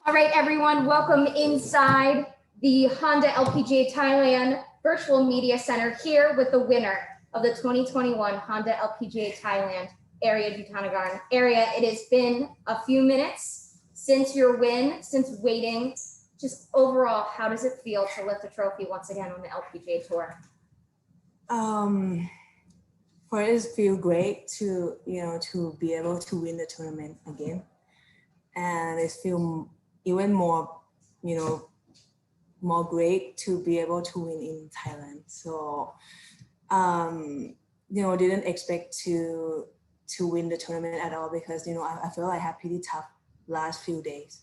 All right, everyone, welcome inside the Honda LPGA Thailand Virtual Media Center here with the winner of the 2021 Honda LPGA Thailand, Ariya Jutanugarn. Ariya, it has been a few minutes since your win, since waiting. Just overall, how does it feel to lift a trophy once again on the LPGA Tour? First, it feels great to be able to win the tournament again, and it feels even more more great to be able to win in Thailand. So didn't expect to win the tournament at all because I feel like I had pretty tough last few days.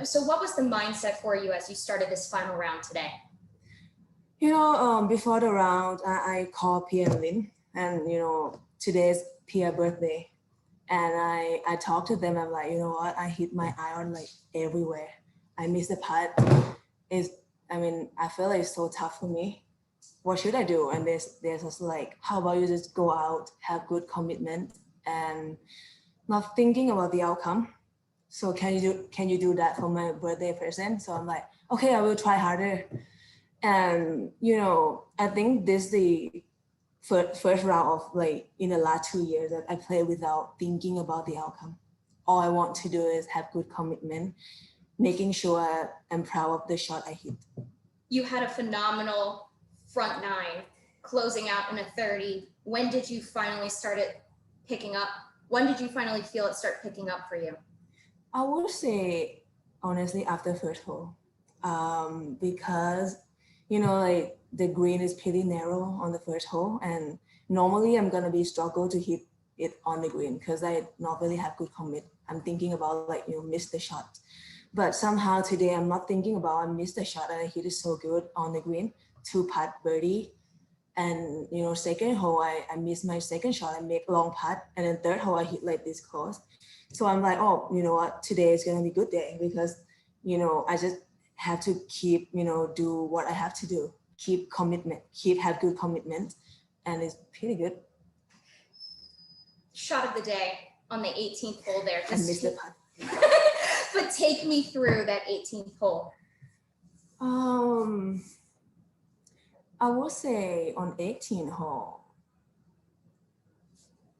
So what was the mindset for you as you started this final round today? Before the round, I called Pia and Lynn, and today's Pia's birthday, and I talked to them. I'm like, you know what? I hit my iron like everywhere. I missed the putt. I feel like it's so tough for me. What should I do? And there's also like, how about you just go out, have good commitment, and not thinking about the outcome. So can you do that for my birthday present? So I'm like, okay, I will try harder. And I think this is the first round of like in the last 2 years that I played without thinking about the outcome. All I want to do is have good commitment, making sure I'm proud of the shot I hit. You had a phenomenal front nine, closing out in a 30. When did you finally start it picking up? When did you finally feel it start picking up for you? I would say honestly after first hole, because like the green is pretty narrow on the first hole, and normally I'm gonna be struggle to hit it on the green because I not really have good commit. I'm thinking about like miss the shot, but somehow today I'm not thinking about I missed the shot and I hit it so good on the green, 2-putt birdie, and second hole I missed my second shot, I make long putt, and then third hole I hit like this close. So I'm like, oh, you know what, today is gonna be a good day because I just have to keep do what I have to do, keep commitment, have good commitment, and it's pretty good. Shot of the day on the 18th hole there. I missed the putt. But take me through that 18th hole. I would say on 18th hole,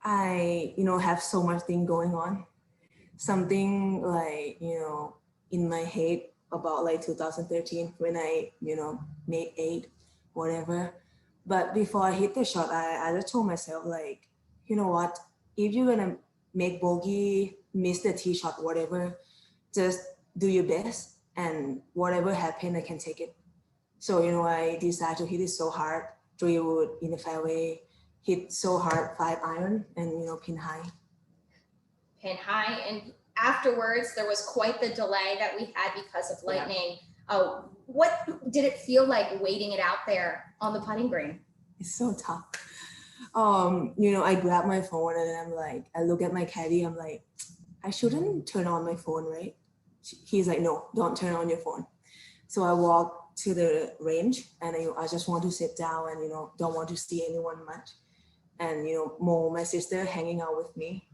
I have so much thing going on, something like in my head about like 2013 when I made 8 whatever. But before I hit the shot, I just told myself like, you know what, if you're gonna make bogey, miss the tee shot, whatever, just do your best, and whatever happens I can take it. So I decided to hit it so hard, 3 wood in the fairway, hit so hard 5 iron, and pin high. Pin high, and afterwards there was quite the delay that we had because of lightning. Yeah. What did it feel like waiting it out there on the putting green? It's so tough. I grab my phone and I'm like, I look at my caddy, I'm like, I shouldn't turn on my phone, right? He's like, no, don't turn on your phone. So I walk to the range and I just want to sit down and don't want to see anyone much. And Mo, my sister, hanging out with me.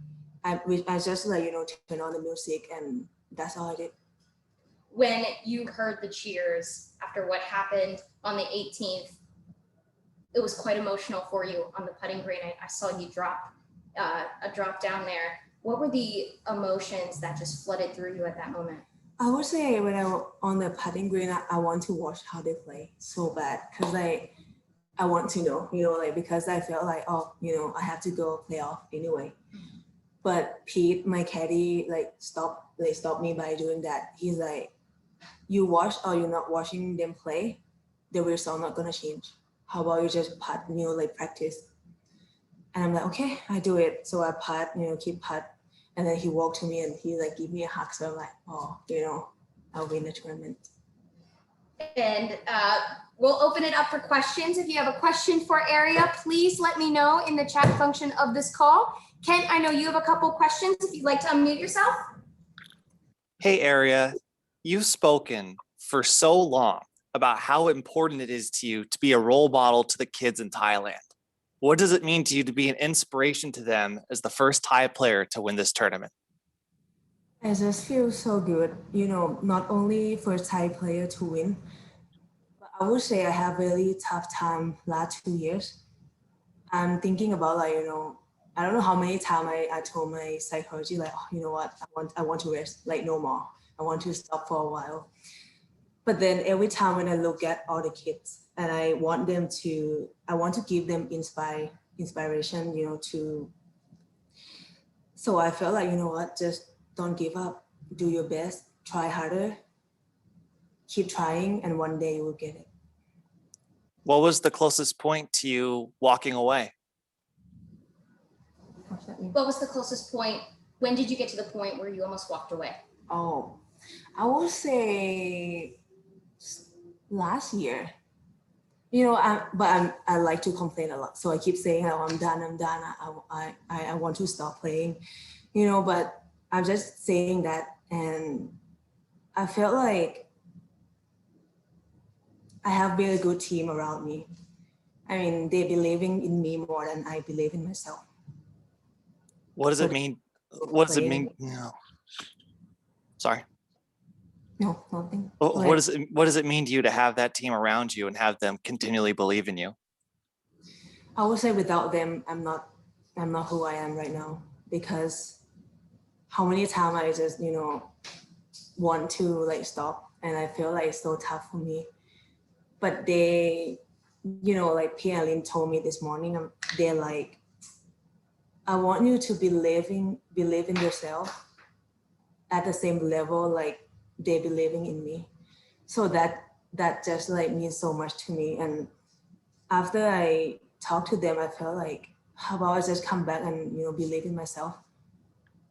I just like turn on the music, and that's all I did. When you heard the cheers after what happened on the 18th, it was quite emotional for you on the putting green. I saw you drop down there. What were the emotions that just flooded through you at that moment? I would say when I was on the putting green, I want to watch how they play so bad because I want to know, like because I felt like, oh, I have to go play off anyway. But Pete, my caddy, stopped me by doing that. He's like, you watch or you're not watching them play, the result not gonna change. How about you just putt, practice? And I'm like, okay, I do it. So I putt, keep putt. And then he walked to me and he give me a hug. So I'm like, oh, I'll win the tournament. And we'll open it up for questions. If you have a question for Ariya, please let me know in the chat function of this call. Kent, I know you have a couple questions. If you'd like to unmute yourself. Hey, Ariya, you've spoken for so long about how important it is to you to be a role model to the kids in Thailand. What does it mean to you to be an inspiration to them as the first Thai player to win this tournament? I just feel so good, not only first Thai player to win, but I would say I have really tough time last 2 years. I'm thinking about I don't know how many times I told my psychology oh, you know what, I want to rest, no more. I want to stop for a while. But then every time when I look at all the kids and I want to give them inspiration, so I felt what, just don't give up, do your best, try harder, keep trying, and one day you will get it. What was the closest point to you walking away? What was the closest point? When did you get to the point where you almost walked away? Oh, I would say last year. I like to complain a lot, so I keep saying, "Oh, I'm done. I want to stop playing," But I'm just saying that, and I felt like I have really good team around me. I mean, they believing in me more than I believe in myself. What does it mean? What does it mean? No. Sorry. No, nothing. What does it mean to you to have that team around you and have them continually believe in you? I would say without them, I'm not who I am right now, because how many times I just, want to stop, and I feel like it's so tough for me. But they, Pia and Lin told me this morning, they're like, I want you to believe in yourself at the same level like they believing in me. So that just means so much to me. And after I talked to them, I felt like, how about I just come back and believe in myself,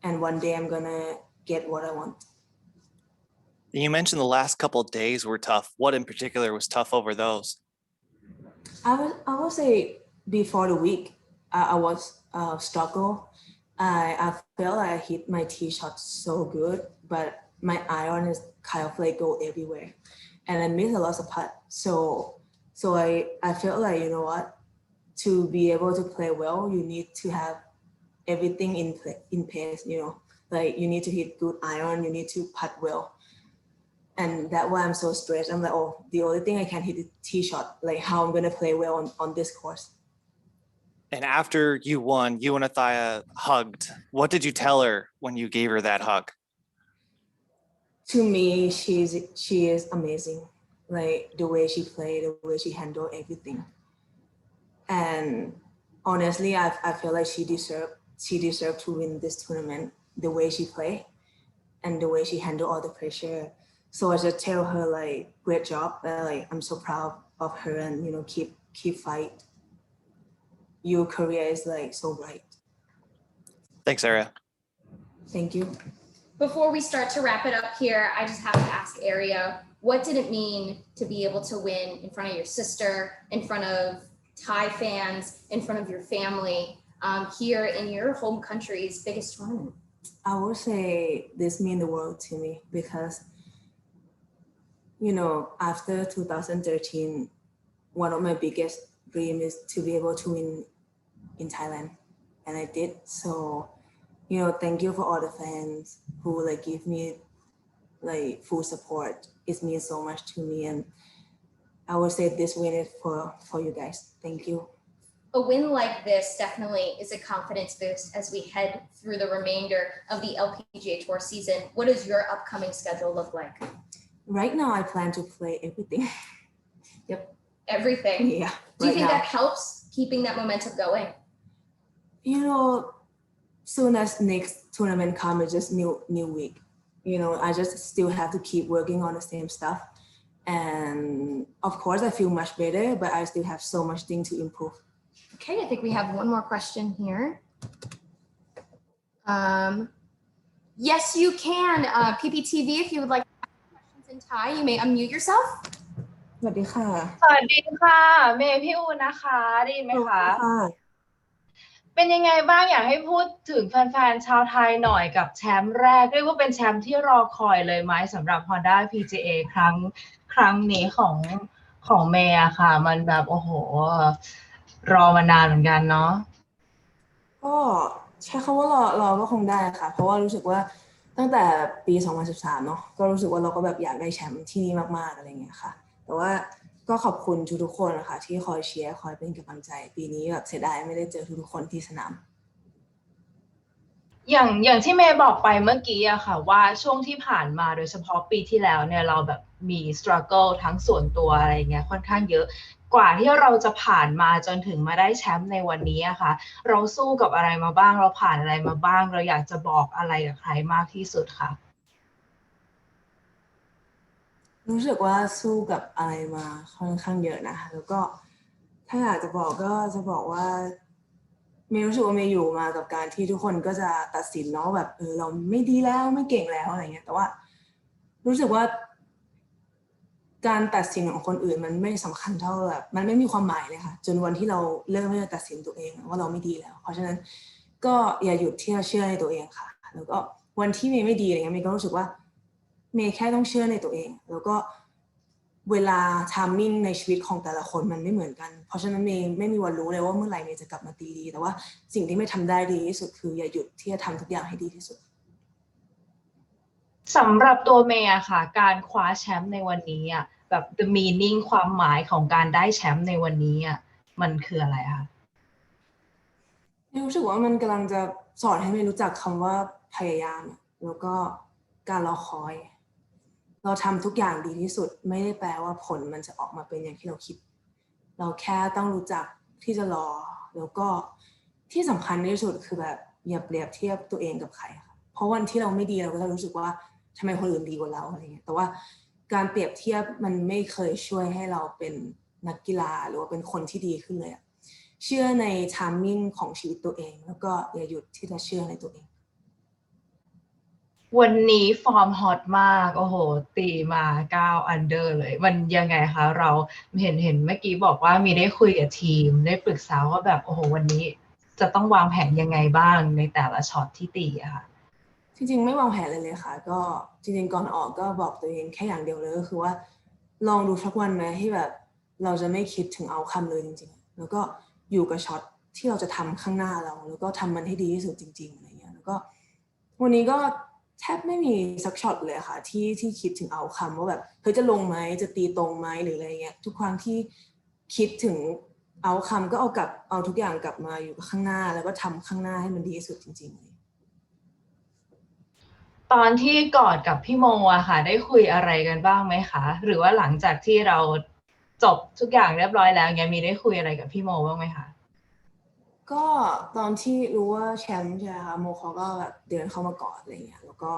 and one day I'm gonna get what I want. You mentioned the last couple of days were tough. What in particular was tough over those? I would say before the week, I was struggle. I felt like I hit my tee shot so good, but my iron is kind of go everywhere, and I miss a lot of putt. So I felt like, what, to be able to play well, you need to have everything in place. You need to hit good iron, you need to putt well. And that's why I'm so stressed. I'm like, oh, the only thing I can hit is tee shot. How I'm gonna play well on this course. And after you won, you and Athaya hugged. What did you tell her when you gave her that hug? To me, she is amazing. The way she played, the way she handled everything. And honestly, I feel like she deserved to win this tournament. The way she played and the way she handled all the pressure. So I just tell her great job. I'm so proud of her, and keep fight. Your career is so bright. Thanks, Ariya. Thank you. Before we start to wrap it up here, I just have to ask Ariya, what did it mean to be able to win in front of your sister, in front of Thai fans, in front of your family, here in your home country's biggest tournament? I would say this means the world to me, because after 2013, one of my biggest dreams is to be able to win in Thailand, and I did. So, thank you for all the fans who give me full support. It means so much to me, and I would say this win is for you guys. Thank you. A win like this definitely is a confidence boost as we head through the remainder of the LPGA Tour season. What does your upcoming schedule look like? Right now, I plan to play everything. Yep. Everything? Yeah. Do you think that helps keeping that momentum going? Soon as next tournament comes, it's just new week. I just still have to keep working on the same stuff. And of course, I feel much better, but I still have so much thing to improve. Okay, I think we have one more question here. Yes, you can. PPTV, if you would like to ask questions in Thai, you may unmute yourself. สวัสดีค่ะ สวัสดีค่ะ เมย์พี่อูนะคะได้ยินไหมคะ เป็นยังไงบ้างอยากให้พูดถึงแฟนๆชาวไทยหน่อยกับแชมป์แรกเรียกว่าเป็นแชมป์ที่รอคอยเลยไหมสำหรับ Honda PGA ครั้งนี้ของเมย์อะค่ะมันแบบโอ้โหรอมานานเหมือนกันเนาะ ก็ใช้คำว่ารอก็คงได้ค่ะเพราะว่ารู้สึกว่า ตั้งแต่ปี 2013 เนาะก็รู้สึกว่าเราก็แบบอยากได้แชมป์ที่นี่มากๆอะไรเงี้ยค่ะแต่ว่าก็ขอบคุณทุกๆคนนะคะที่คอยเชียร์คอยเป็นกำลังใจปีนี้แบบเสียดายไม่ได้เจอทุกๆคนที่สนามอย่างที่เมย์บอกไปเมื่อกี้อะค่ะว่าช่วงที่ผ่านมาโดยเฉพาะปีที่แล้วเนี่ยเราแบบมี struggle ทั้งส่วนตัวอะไรเงี้ยค่อนข้างเยอะกว่าที่เราจะผ่านมาจนถึงมาได้แชมป์ในวันนี้อะค่ะเราสู้กับอะไรมาบ้างเราผ่านอะไรมาบ้างเราอยากจะบอกอะไรกับใครมากที่สุดค่ะรู้สึกว่าสู้กับอะไรมาค่อนข้างเยอะนะคะแล้วก็ถ้าอยากจะบอกก็จะบอกว่าเมย์รู้สึกว่าเมย์อยู่มากับการที่ทุกคนก็จะตัดสินเนาะแบบเราไม่ดีแล้วไม่เก่งแล้วอะไรเงี้ยแต่ว่ารู้สึกว่าการตัดสินของคนอื่นมันไม่สำคัญเท่าแบบมันไม่มีความหมายเลยค่ะจนวันที่เราเริ่มที่จะตัดสินตัวเองว่าเราไม่ดีแล้วเพราะฉะนั้นก็อย่าหยุดที่จะเชื่อในตัวเองค่ะแล้วก็วันที่เมย์ไม่ดีอะไรเงี้ยเมย์ก็รู้สึกว่าเมย์แค่ต้องเชื่อในตัวเองแล้วก็เวลาไทมิ่งในชีวิตของแต่ละคนมันไม่เหมือนกันเพราะฉะนั้นเมย์ไม่มีวันรู้เลยว่าเมื่อไหร่เมย์จะกลับมาตีดีแต่ว่าสิ่งที่เมย์ทำได้ดีที่สุดคืออย่าหยุดที่จะทำทุกอย่างให้ดีที่สุดสำหรับตัวเมย์อะค่ะการคว้าแชมป์ในวันนี้อะแบบ the meaning ความหมายของการได้แชมป์ในวันนี้อะมันคืออะไรคะ รู้สึกว่ามันกำลังจะสอนให้เมย์รู้จักคำว่าพยายามแล้วก็การรอคอยเราทำทุกอย่างดีที่สุดไม่ได้แปลว่าผลมันจะออกมาเป็นอย่างที่เราคิดเราแค่ต้องรู้จักที่จะรอแล้วก็ที่สำคัญที่สุดคือแบบอย่าเปรียบเทียบตัวเองกับใครค่ะเพราะวันที่เราไม่ดีเราก็จะรู้สึกว่าทำไมคนอื่นดีกว่าเราอะไรเงี้ยแต่ว่าการเปรียบเทียบมันไม่เคยช่วยให้เราเป็นนักกีฬาหรือว่าเป็นคนที่ดีขึ้นเลยเชื่อในไทมิ่งของชีวิตตัวเองแล้วก็อย่าหยุดที่จะเชื่อในตัวเองวันนี้ฟอร์มฮอตมากโอ้โหตีมา9 อันเดอร์เลยมันยังไงคะเราเห็นเมื่อกี้บอกว่ามีได้คุยกับทีมได้ปรึกษาว่าแบบโอ้โหวันนี้จะต้องวางแผนยังไงบ้างในแต่ละช็อตที่ตีอะค่ะจริงๆไม่วางแผนเลยค่ะก็จริงๆก่อนออกก็บอกตัวเองแค่อย่างเดียวเลยก็คือว่าลองดูสักวันไหมที่แบบเราจะไม่คิดถึงเอาคำเลยจริงๆแล้วก็อยู่กับช็อตที่เราจะทำข้างหน้าเราแล้วก็ทำมันให้ดีที่สุดจริงๆอะไรเงี้ยแล้วก็วันนี้ก็แทบไม่มีสักช็อตเลยค่ะที่คิดถึงเอาคำว่าแบบเฮ้ยจะลงไหมจะตีตรงไหมหรืออะไรเงี้ยทุกครั้งที่คิดถึงเอาคำก็เอาทุกอย่างกลับมาอยู่กับข้างหน้าแล้วก็ทำข้างหน้าให้มันดีที่สุดจริงๆตอนที่กอดกับพี่โมอะค่ะได้คุยอะไรกันบ้างไหมคะหรือว่าหลังจากที่เราจบทุกอย่างเรียบร้อยแล้วเงี้ยมีได้คุยอะไรกับพี่โมบ้างไหมคะก็ตอนที่รู้ว่าแชมป์ใช่ไหมคะโมเขาก็แบบเดินเข้ามากอดอะไรเงี้ยแล้วก็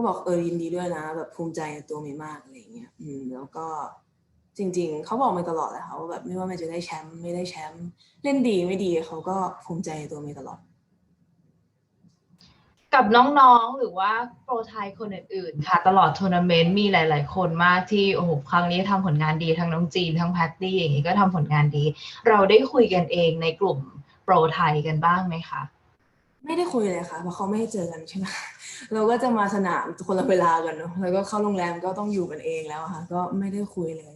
บอกยินดีด้วยนะแบบภูมิใจในตัวเมย์มากอะไรเงี้ยแล้วก็จริงๆเขาบอกเมย์ตลอดเลยค่ะว่าแบบไม่ว่าเมย์จะได้แชมป์ไม่ได้แชมป์เล่นดีไม่ดีเขาก็ภูมิใจในตัวเมย์ตลอดกับน้องๆหรือว่าโปรไทยคนอื่นๆค่ะตลอดทัวร์นาเมนต์มีหลายๆคนมากที่โอ้โหครั้งนี้ทำผลงานดีทั้งน้องจีนทั้งแพตตี้อย่างนี้ก็ทำผลงานดีเราได้คุยกันเองในกลุ่มโปรไทยกันบ้างไหมคะไม่ได้คุยเลยค่ะเพราะเขาไม่ให้เจอกันใช่ไหมเราก็จะมาสนามคนละเวลากันเนาะแล้วก็เข้าโรงแรมก็ต้องอยู่กันเองแล้วค่ะก็ไม่ได้คุยเลย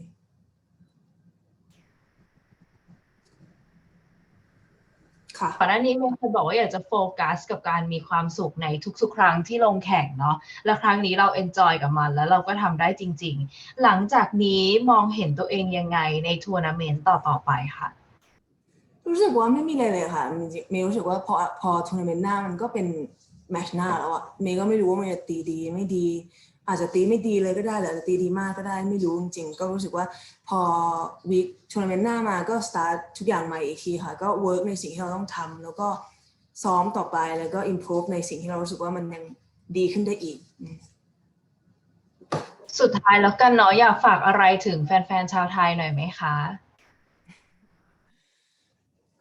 ค่ะ ก่อนหน้านี้เมย์เคยบอกว่าอยากจะโฟกัสกับการมีความสุขในทุกๆครั้งที่ลงแข่งเนาะและครั้งนี้เราเอนจอยกับมันแล้วเราก็ทำได้จริงๆหลังจากนี้มองเห็นตัวเองยังไงในทัวร์นาเมนต์ต่อๆไปค่ะ รู้สึกว่าไม่มีอะไรเลยค่ะเมย์รู้สึกว่าพอทัวร์นาเมนต์หน้ามันก็เป็นแมตช์หน้าแล้วอะเมย์ก็ไม่รู้ว่ามันจะตีดีไม่ดีอาจจะตีไม่ดีเลยก็ได้หรืออาจจะตีดีมากก็ได้ไม่รู้จริงๆก็รู้สึกว่าพอวีคทัวร์นาเมนต์หน้ามาก็สตาร์ททุกอย่างใหม่อีกทีค่ะก็เวิร์กในสิ่งที่เราต้องทำแล้วก็ซ้อมต่อไปแล้วก็ improve ในสิ่งที่เรารู้สึกว่ามันยังดีขึ้นได้อีกสุดท้ายแล้วกันเนาะอยากฝากอะไรถึงแฟนๆชาวไทยหน่อยไหมคะ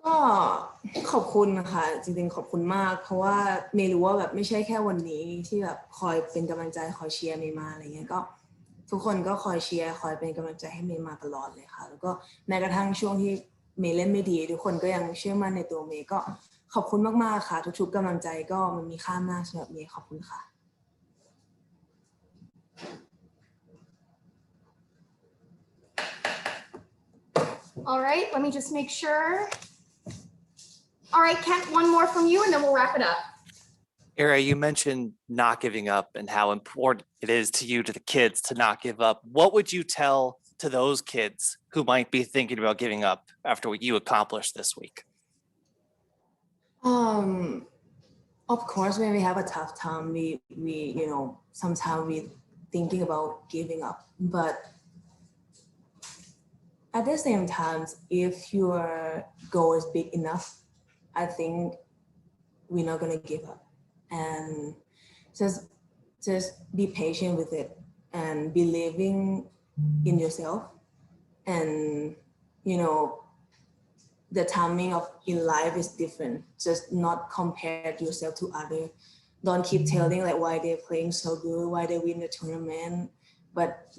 ก็ขอบคุณนะคะจริงๆขอบคุณมากเพราะว่าเมย์รู้ว่าแบบไม่ใช่แค่วันนี้ที่แบบคอยเป็นกำลังใจคอยเชียร์เมย์มาอะไรเงี้ยก็ทุกคนก็คอยเชียร์คอยเป็นกำลังใจให้เมย์มาตลอดเลยค่ะแล้วก็แม้กระทั่งช่วงที่เมย์เล่นไม่ดีทุกคนก็ยังเชื่อมั่นในตัวเมย์ก็ขอบคุณมากๆค่ะทุกๆกำลังใจก็มันมีค่ามากสำหรับเมย์ขอบคุณค่ะ All right, let me just make sure. All right, Kent, one more from you and then we'll wrap it up. Ariya, you mentioned not giving up and how important it is to you, to the kids, to not give up. What would you tell to those kids who might be thinking about giving up after what you accomplished this week? Of course, when we have a tough time, we sometimes we thinking about giving up. But at the same time, if your goal is big enough, I think we're not gonna give up. And just be patient with it and believing in yourself. And the timing of in life is different. Just not compare yourself to others. Don't keep telling like why they're playing so good, why they win the tournament, but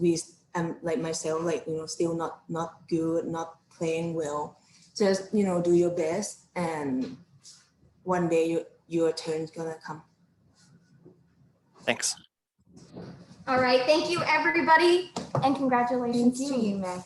like myself, like still not good, not playing well. Just do your best, and one day your turn's gonna come. Thanks. All right, thank you everybody, and congratulations Thank to you. you, Meg.